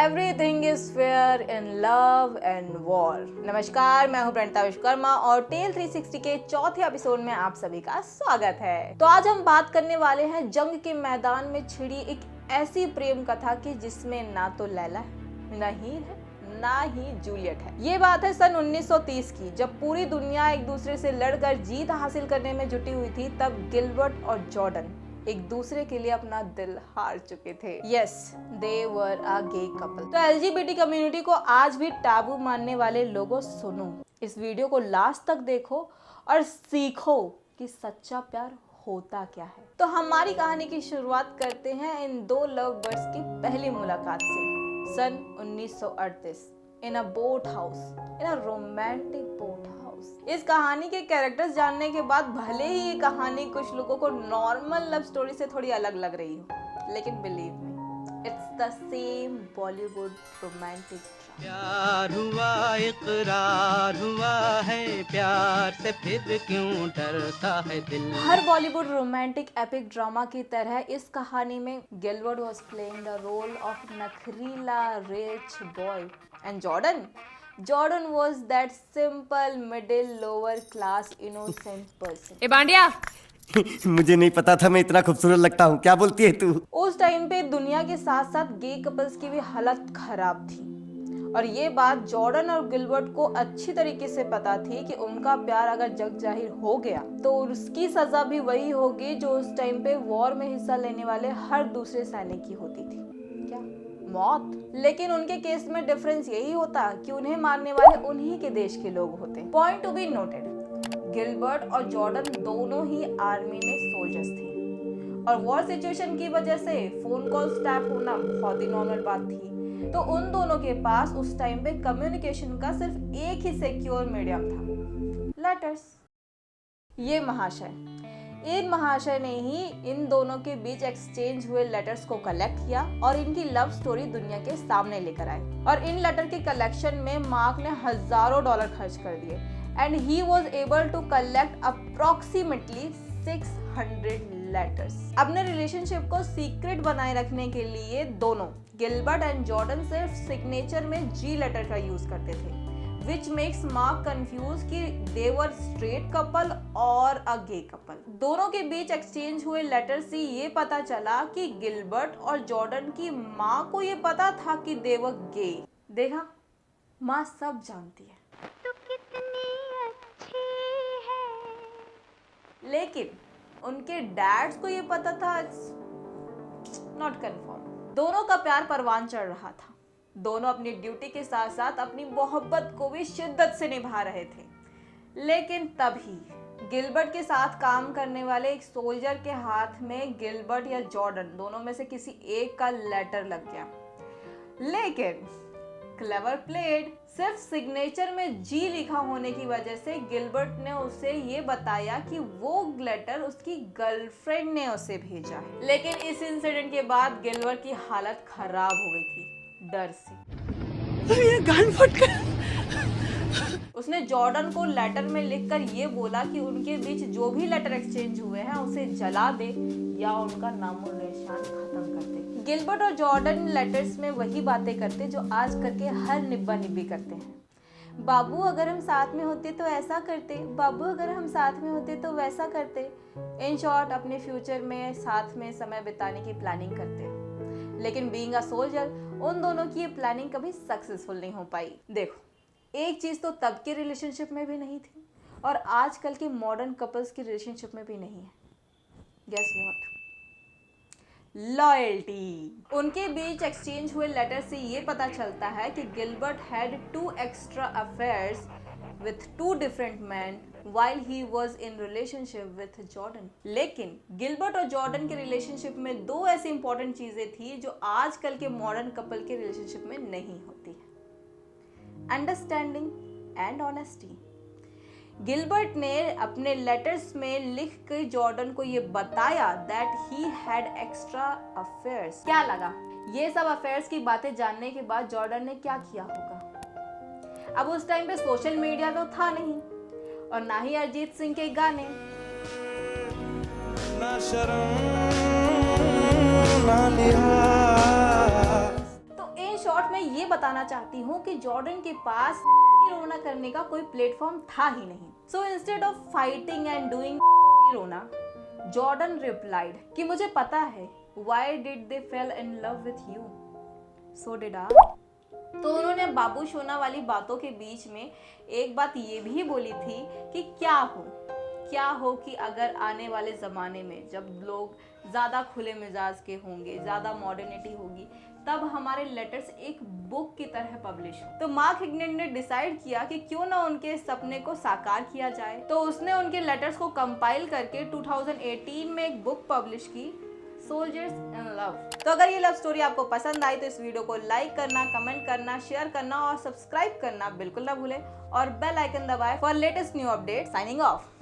Everything is fair in love and war. नमस्कार, मैं हूं प्रणता विश्वकर्मा और टेल 360 के चौथे एपिसोड में आप सभी का स्वागत है। तो आज हम बात करने वाले हैं जंग के मैदान में छिड़ी एक ऐसी प्रेम कथा की जिसमें ना तो लैला है, ना हीर है, ना ही जूलियट है। ये बात है सन 1930 की, जब पूरी दुनिया एक दूसरे से लड़कर जीत हासिल करने में जुटी हुई थी। तब गिलबर्ट और जॉर्डन एक दूसरे के लिए अपना दिल हार चुके थे। यस, दे वर अ गे कपल। तो एलजीबीटी कम्युनिटी को आज भी टैबू मानने वाले लोगों, सुनो, इस वीडियो को लास्ट तक देखो और सीखो कि सच्चा प्यार होता क्या है। तो हमारी कहानी की शुरुआत करते हैं इन दो लव बर्ड्स की पहली मुलाकात से, सन 1938 in a boat house, in a romantic boat house. इस कहानी के कैरेक्टर्स जानने के बाद भले ही ये कहानी कुछ लोगों को नॉर्मल लव स्टोरी से थोड़ी अलग लग रही हो, लेकिन believe me, it's the same Bollywood romantic. प्यार हुआ, इकरार हुआ है, प्यार से फिर क्यों डरता है दिल। हर बॉलीवुड रोमांटिक एपिक ड्रामा की तरह इस कहानी में Gilbert was playing the role of नखरीला rich boy and Jordan was that simple middle lower class innocent person. ए बांडिया, मुझे नहीं पता था मैं इतना खूबसूरत लगता हूँ। क्या बोलती है तू? उस टाइम पे दुनिया के साथ साथ गे कपल्स की भी हालत खराब थी और ये बात जॉर्डन और गिलबर्ट को अच्छी तरीके से पता थी कि उनका प्यार अगर जग जाहिर हो गया तो उसकी सजा भी वही होगी जो उस टाइम पे वॉर में हिस्सा लेने वाले हर दूसरे सैनिक की होती थी। क्या? मौत। लेकिन उनके केस में डिफरेंस यही होता कि उन्हें मारने वाले उन्हीं के देश के लोग होते। Point to be noted, Gilbert और जॉर्डन दोनों ही आर्मी में सोल्जर्स थे और वॉर सिचुएशन की वजह से फोन कॉल्स टैप होना बहुत ही नॉर्मल बात थी। तो उन दोनों के पास उस टाइम पे कम्युनिकेशन का सिर्फ एक ही सिक्योर मीडियम था, लेटर्स। इन महाशय ने ही इन दोनों के बीच एक्सचेंज हुए लेटर्स को कलेक्ट किया और इनकी लव स्टोरी दुनिया के सामने लेकर आए। और इन लेटर के कलेक्शन में मार्क ने हजारों डॉलर खर्च कर दिए and he was able to collect approximately 600 letters. अपने रिलेशनशिप को सीक्रेट बनाए रखने के लिए दोनों गिलबर्ट एंड जॉर्डन सिर्फ सिग्नेचर में जी लेटर का यूज करते थे, which makes Mark confused कि they were straight couple और a gay couple। दोनों के बीच एक्सचेंज हुए लेटर से ये पता चला कि गिलबर्ट और जॉर्डन की माँ को ये पता था कि they were gay। देखा, माँ सब जानती है। तू कितनी अच्छी है। लेकिन उनके डैड्स को ये पता था, नॉट कन्फर्म। दोनों का प्यार परवान चढ़ रहा था। दोनों अपनी ड्यूटी के साथ साथ अपनी मोहब्बत को भी शिद्दत से निभा रहे थे। लेकिन तभी गिलबर्ट के साथ काम करने वाले एक सोल्जर के हाथ में गिलबर्ट या जॉर्डन दोनों में से किसी एक का लेटर लग गया। लेकिन क्लेवर प्लेड, सिर्फ सिग्नेचर में जी लिखा होने की वजह से गिलबर्ट ने उसे ये बताया कि वो लेटर उसकी गर्लफ्रेंड ने उसे भेजा है। लेकिन इस इंसिडेंट के बाद गिलबर्ट की हालत खराब हो गई थी डर से। ये गान फट गया। उसने जॉर्डन को लेटर में लिखकर ये बोला कि उनके बीच जो भी लेटर एक्सचेंज हुए हैं उसे जला दे या उनका नामो निशान खत्म कर दे। गिलबर्ट और जॉर्डन लेटर्स में वही बातें करते जो आज करके हर निब्बा निब्बी करते हैं। बाबू अगर हम साथ में होते तो ऐसा करते, बाबू अगर हम साथ में होते तो वैसा करते। इन शॉर्ट, अपने फ्यूचर में साथ में समय बिताने की प्लानिंग करते। लेकिन बीइंग अ सोल्जर उन दोनों की ये प्लानिंग कभी सक्सेसफुल नहीं हो पाई। देखो, एक चीज तो तब के रिलेशनशिप में भी नहीं थी और आजकल के मॉडर्न कपल्स की रिलेशनशिप में भी नहीं है। Guess what? लॉयल्टी। उनके बीच एक्सचेंज हुए लेटर से ये पता चलता है कि Gilbert had 2 extra affairs with 2 different men while he was in relationship with Jordan। लेकिन गिलबर्ट और जॉर्डन के रिलेशनशिप में 2 ऐसी इंपॉर्टेंट चीजें थी जो आजकल के मॉडर्न कपल के रिलेशनशिप में नहीं होती है, अंडरस्टैंडिंग एंड ऑनेस्टी। गिलबर्ट ने अपने लेटर्स में लिख के जॉर्डन को ये बताया that he had extra affairs. क्या लगा? ये सब अफेयर्स की बातें जानने के बाद जॉर्डन ने क्या किया होगा? अब उस टाइम पे सोशल मीडिया तो था नहीं और ना ही अरिजीत सिंह के गाने। ना शर्म ना लिहाज। तो इन शॉर्ट शॉर्ट में ये बताना चाहती हूँ कि जॉर्डन के पास रोना करने का कोई प्लेटफॉर्म था ही नहीं। So instead of fighting and doing रोना, जॉर्डन रिप्लाइड कि मुझे पता है, why did they fail in love with you, so did I. तो उन्होंने बाबू सोना वाली बातों के बीच में एक बात ये भी बोली थी कि क्या हो कि अगर आने वाले ज़माने में जब लोग ज़्यादा खुले मिजाज के होंगे, ज़्यादा मॉडर्निटी होगी, तब हमारे लेटर्स एक बुक की तरह पब्लिश हो। तो मार्क हिग्नेट ने डिसाइड किया कि क्यों ना उनके इस सपने को साकार किया जाए। तो उसने उनके लेटर्स को कंपाइल करके 2018 में एक बुक पब्लिश की, सोल्जर्स इन लव। तो अगर ये लव स्टोरी आपको पसंद आई तो इस वीडियो को लाइक करना, कमेंट करना, शेयर करना और सब्सक्राइब करना बिल्कुल ना भूलें और बेल आइकन दबाएं for latest new update. Signing off.